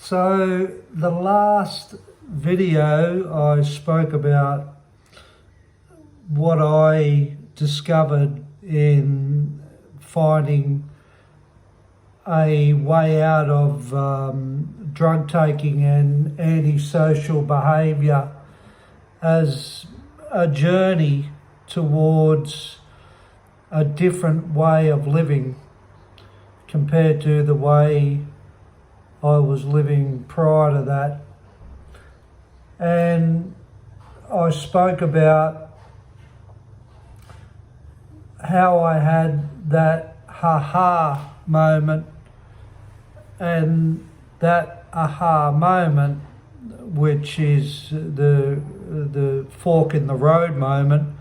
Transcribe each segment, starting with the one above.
So the last video I spoke about what I discovered in finding a way out of drug taking and antisocial behaviour as a journey towards a different way of living compared to the way I was living prior to that. And I spoke about how I had that ha-ha moment, and that aha moment, which is the fork in the road moment,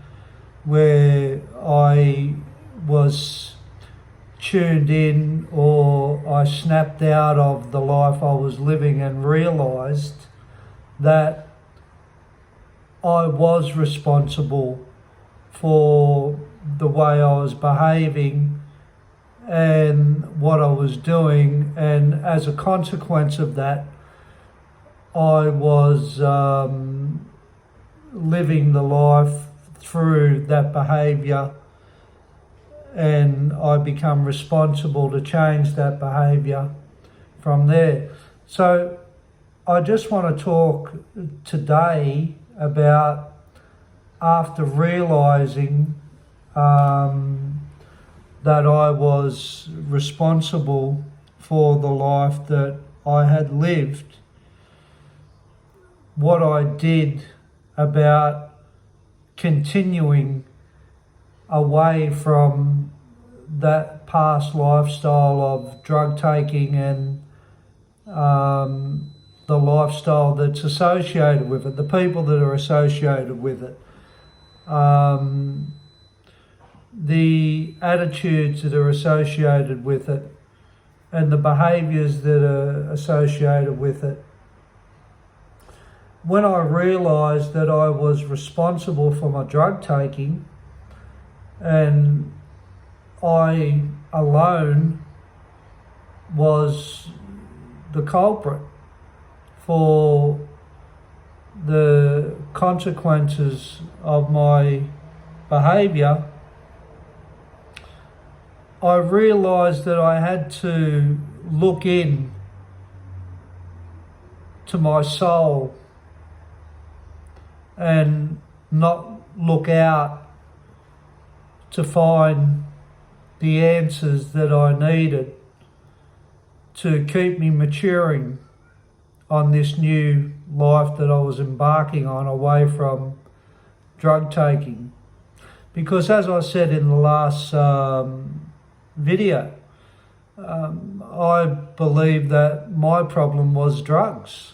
where I was tuned in, or I snapped out of the life I was living and realised that I was responsible for the way I was behaving and what I was doing, and as a consequence of that, I was living the life through that behaviour, and I become responsible to change that behaviour from there. So I just want to talk today about, after realising that I was responsible for the life that I had lived, what I did about continuing away from that past lifestyle of drug taking and the lifestyle that's associated with it, the people that are associated with it, the attitudes that are associated with it, and the behaviours that are associated with it. When I realised that I was responsible for my drug taking, and I alone was the culprit for the consequences of my behaviour, I realised that I had to look in to my soul and not look out to find the answers that I needed to keep me maturing on this new life that I was embarking on away from drug taking. Because as I said in the last video, I believe that my problem was drugs.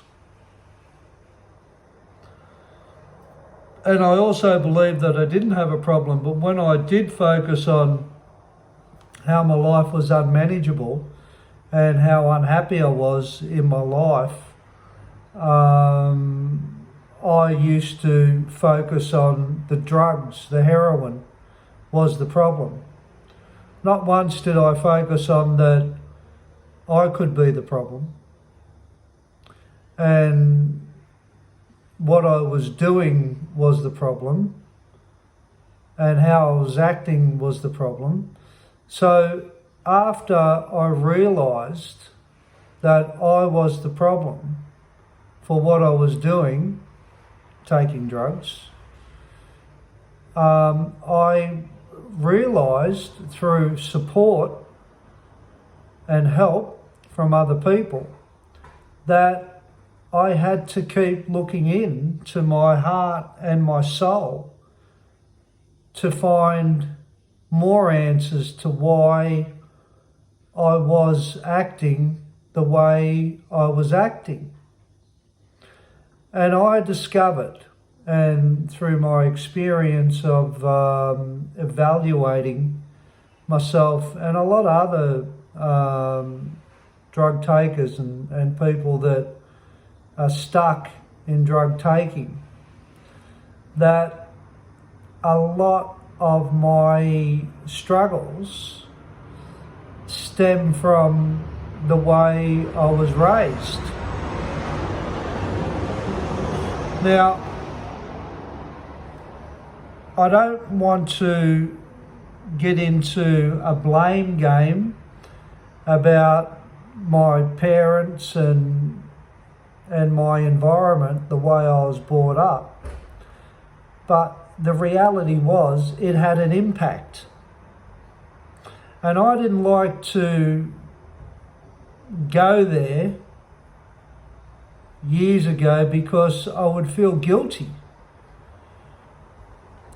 And I also believe that I didn't have a problem, but when I did focus on how my life was unmanageable and how unhappy I was in my life, I used to focus on the drugs, the heroin was the problem. Not once did I focus on that I could be the problem, and what I was doing was the problem, and how I was acting was the problem. So after I realised that I was the problem for what I was doing, taking drugs, I realised through support and help from other people that I had to keep looking in to my heart and my soul to find more answers to why I was acting the way I was acting. And I discovered, and through my experience of evaluating myself and a lot of other drug takers and people that are stuck in drug taking, that a lot of my struggles stem from the way I was raised. Now, I don't want to get into a blame game about my parents and my environment, the way I was brought up. But the reality was it had an impact. And I didn't like to go there years ago because I would feel guilty.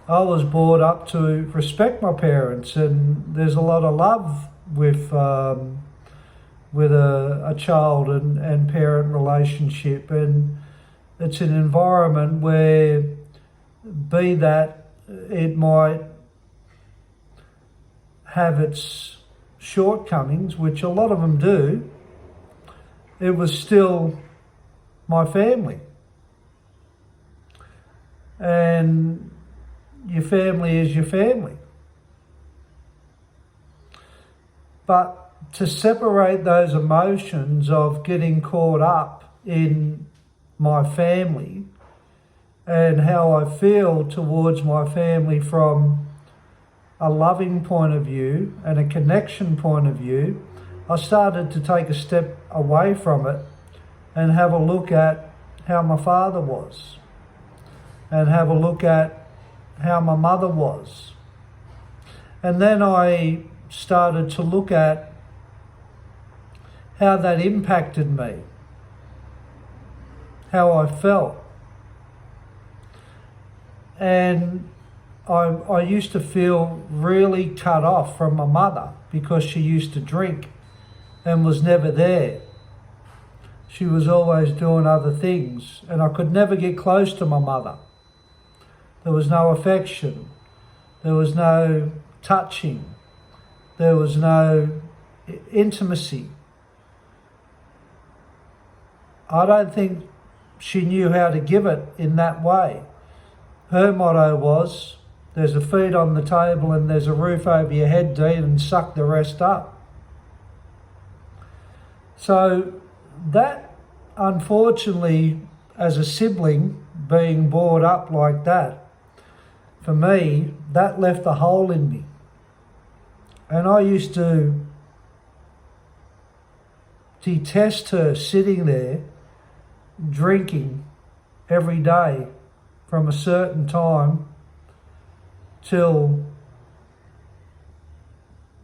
I was brought up to respect my parents, and there's a lot of love with a child and parent relationship, and it's an environment where, be that it might have its shortcomings, which a lot of them do, it was still my family. And your family is your family. But to separate those emotions of getting caught up in my family and how I feel towards my family from a loving point of view and a connection point of view, I started to take a step away from it and have a look at how my father was and have a look at how my mother was. And then I started to look at how that impacted me, how I felt. And I used to feel really cut off from my mother because she used to drink and was never there. She was always doing other things, and I could never get close to my mother. There was no affection. There was no touching. There was no intimacy. I don't think she knew how to give it in that way. Her motto was, there's a feed on the table and there's a roof over your head, Dean, and suck the rest up. So that, unfortunately, as a sibling, being brought up like that, for me, that left a hole in me. And I used to detest her sitting there drinking every day from a certain time till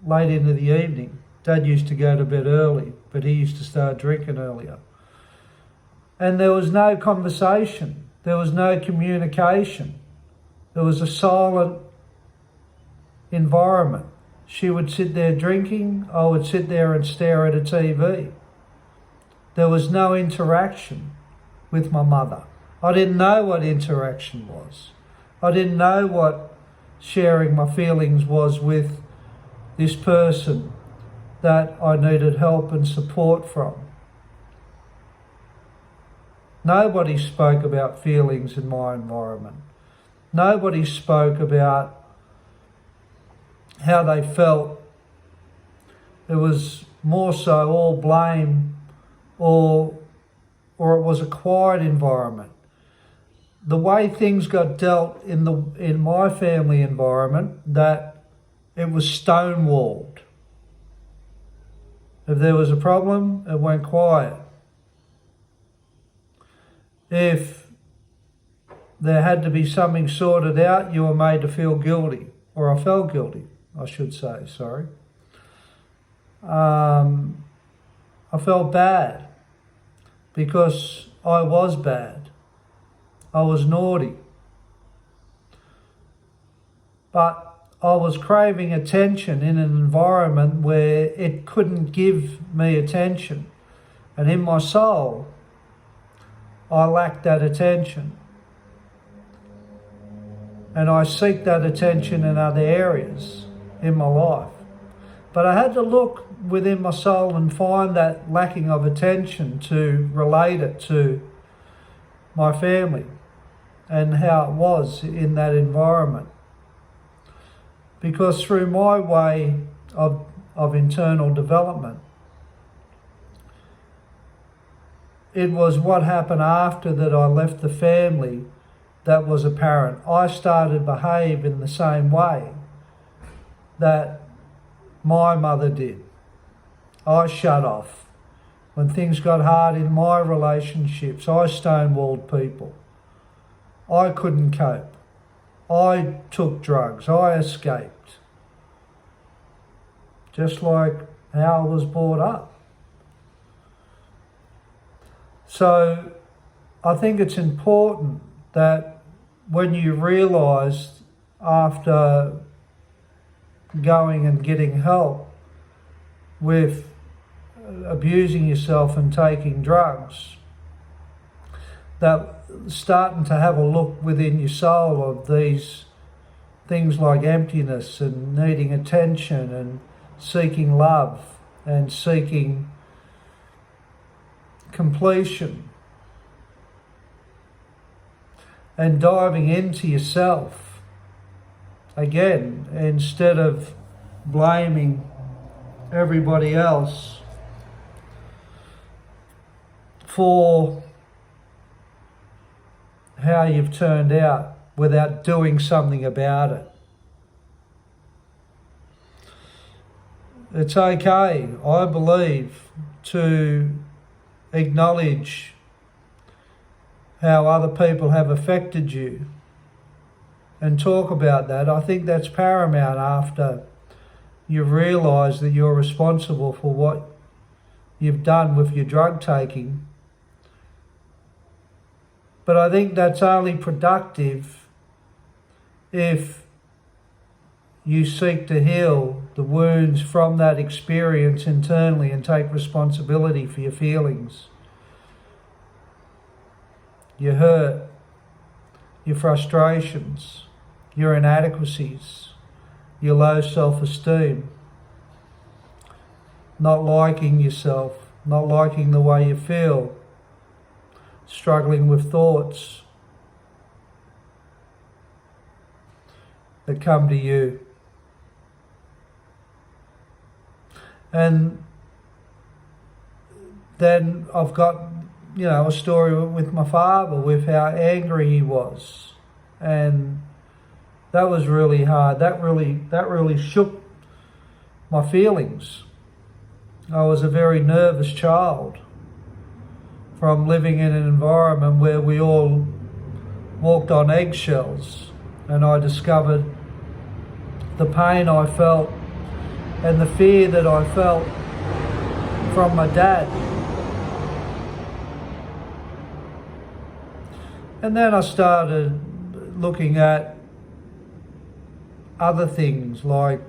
late into the evening. Dad used to go to bed early, but he used to start drinking earlier. And there was no conversation. There was no communication. There was a silent environment. She would sit there drinking. I would sit there and stare at a TV. There was no interaction with my mother. I didn't know what interaction was. I didn't know what sharing my feelings was with this person that I needed help and support from. Nobody spoke about feelings in my environment. Nobody spoke about how they felt. It was more so all blame, or it was a quiet environment. The way things got dealt in my family environment, that it was stonewalled. If there was a problem, it went quiet. If there had to be something sorted out, you were made to feel guilty, or I felt guilty, I should say, sorry. I felt bad because I was bad. I was naughty. But I was craving attention in an environment where it couldn't give me attention. And in my soul, I lacked that attention. And I seek that attention in other areas in my life. But I had to look within my soul and find that lacking of attention to relate it to my family and how it was in that environment. Because through my way of internal development, it was what happened after that I left the family that was apparent. I started to behave in the same way that my mother did. I shut off. When things got hard in my relationships, I stonewalled people. I couldn't cope. I took drugs. I escaped. Just like how I was brought up. So I think it's important that when you realise after going and getting help with abusing yourself and taking drugs, that starting to have a look within your soul of these things like emptiness and needing attention and seeking love and seeking completion and diving into yourself again instead of blaming everybody else for how you've turned out without doing something about it. It's okay, I believe, to acknowledge how other people have affected you and talk about that. I think that's paramount after you realise that you're responsible for what you've done with your drug taking. But I think that's only productive if you seek to heal the wounds from that experience internally and take responsibility for your feelings, your hurt, your frustrations, your inadequacies, your low self-esteem, not liking yourself, not liking the way you feel, struggling with thoughts that come to you. And then I've got, a story with my father, with how angry he was. And that was really hard. That really shook my feelings. I was a very nervous child from living in an environment where we all walked on eggshells, and I discovered the pain I felt and the fear that I felt from my dad. And then I started looking at other things, like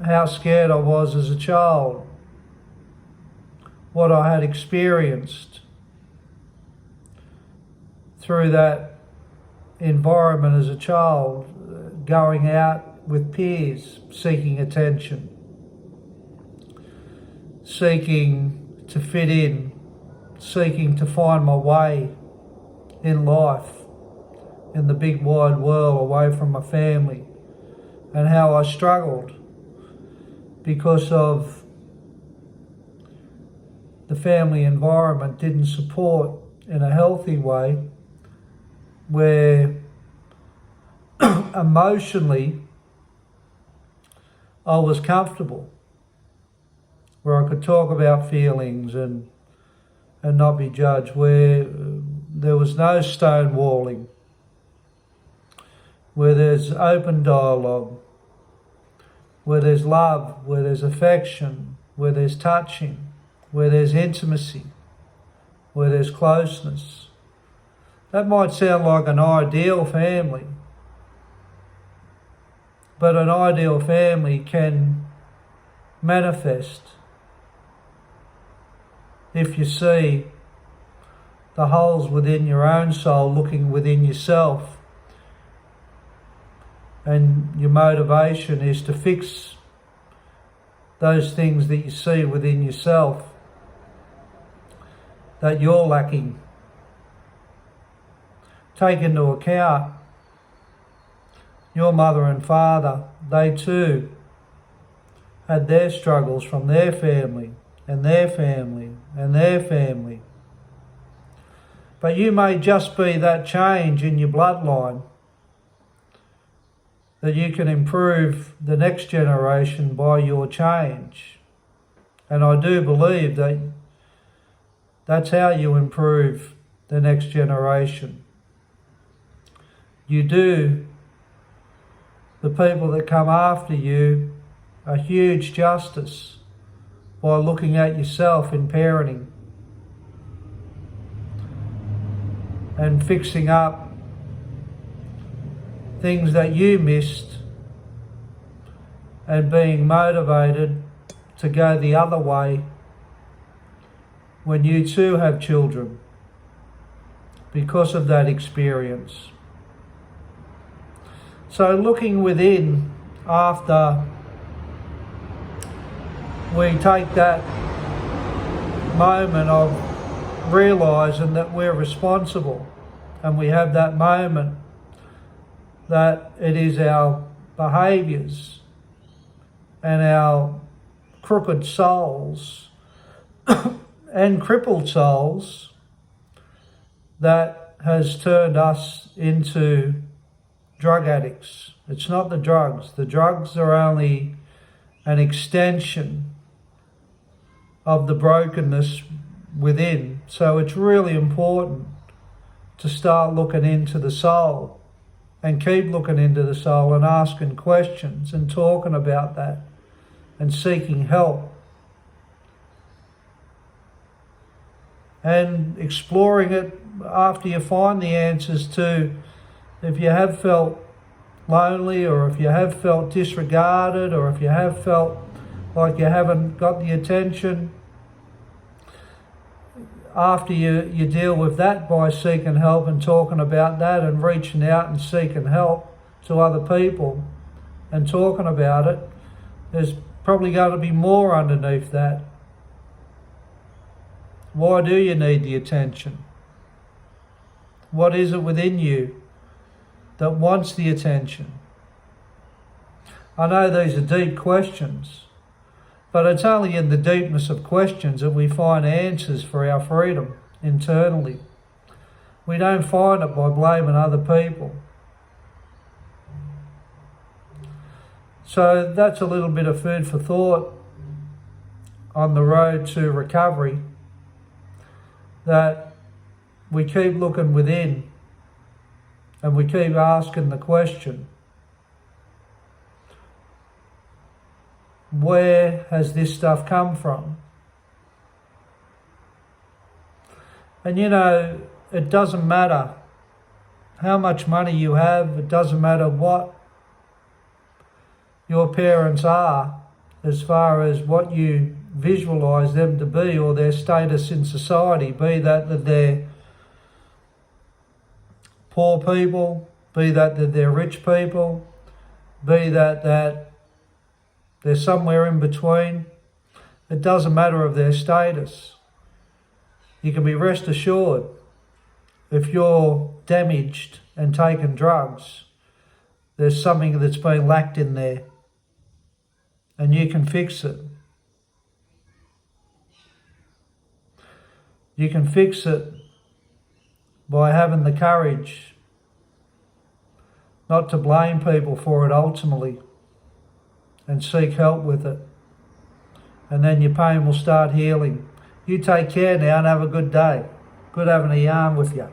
how scared I was as a child, what I had experienced through that environment as a child, going out with peers, seeking attention, seeking to fit in, seeking to find my way in life, in the big wide world, away from my family, and how I struggled because of the family environment didn't support in a healthy way, where emotionally I was comfortable, where I could talk about feelings and not be judged, where there was no stonewalling, where there's open dialogue, where there's love, where there's affection, where there's touching, where there's intimacy, where there's closeness. That might sound like an ideal family, but an ideal family can manifest if you see the holes within your own soul, looking within yourself, and your motivation is to fix those things that you see within yourself that you're lacking. Take into account your mother and father. They too had their struggles from their family and their family and their family. But you may just be that change in your bloodline that you can improve the next generation by your change. And I do believe that that's how you improve the next generation. You do the people that come after you a huge justice by looking at yourself in parenting and fixing up things that you missed and being motivated to go the other way when you too have children because of that experience. So looking within after we take that moment of realising that we're responsible, and we have that moment that it is our behaviours and our crooked souls and crippled souls that has turned us into drug addicts. It's not the drugs. The drugs are only an extension of the brokenness within. So it's really important to start looking into the soul and keep looking into the soul and asking questions and talking about that and seeking help and exploring it after you find the answers to, if you have felt lonely, or if you have felt disregarded, or if you have felt like you haven't got the attention. After you deal with that by seeking help and talking about that and reaching out and seeking help to other people and talking about it, there's probably going to be more underneath that. Why do you need the attention? What is it within you that wants the attention? I know these are deep questions, but it's only in the deepness of questions that we find answers for our freedom internally. We don't find it by blaming other people. So that's a little bit of food for thought on the road to recovery, that we keep looking within and we keep asking the question, where has this stuff come from? And you know, it doesn't matter how much money you have, it doesn't matter what your parents are as far as what you visualise them to be or their status in society, be that they're poor people, be that they're rich people, be that they're somewhere in between. It doesn't matter of their status. You can be rest assured, if you're damaged and taking drugs, there's something that's been lacked in there and you can fix it. You can fix it by having the courage not to blame people for it ultimately and seek help with it. And then your pain will start healing. You take care now and have a good day. Good having a yarn with you.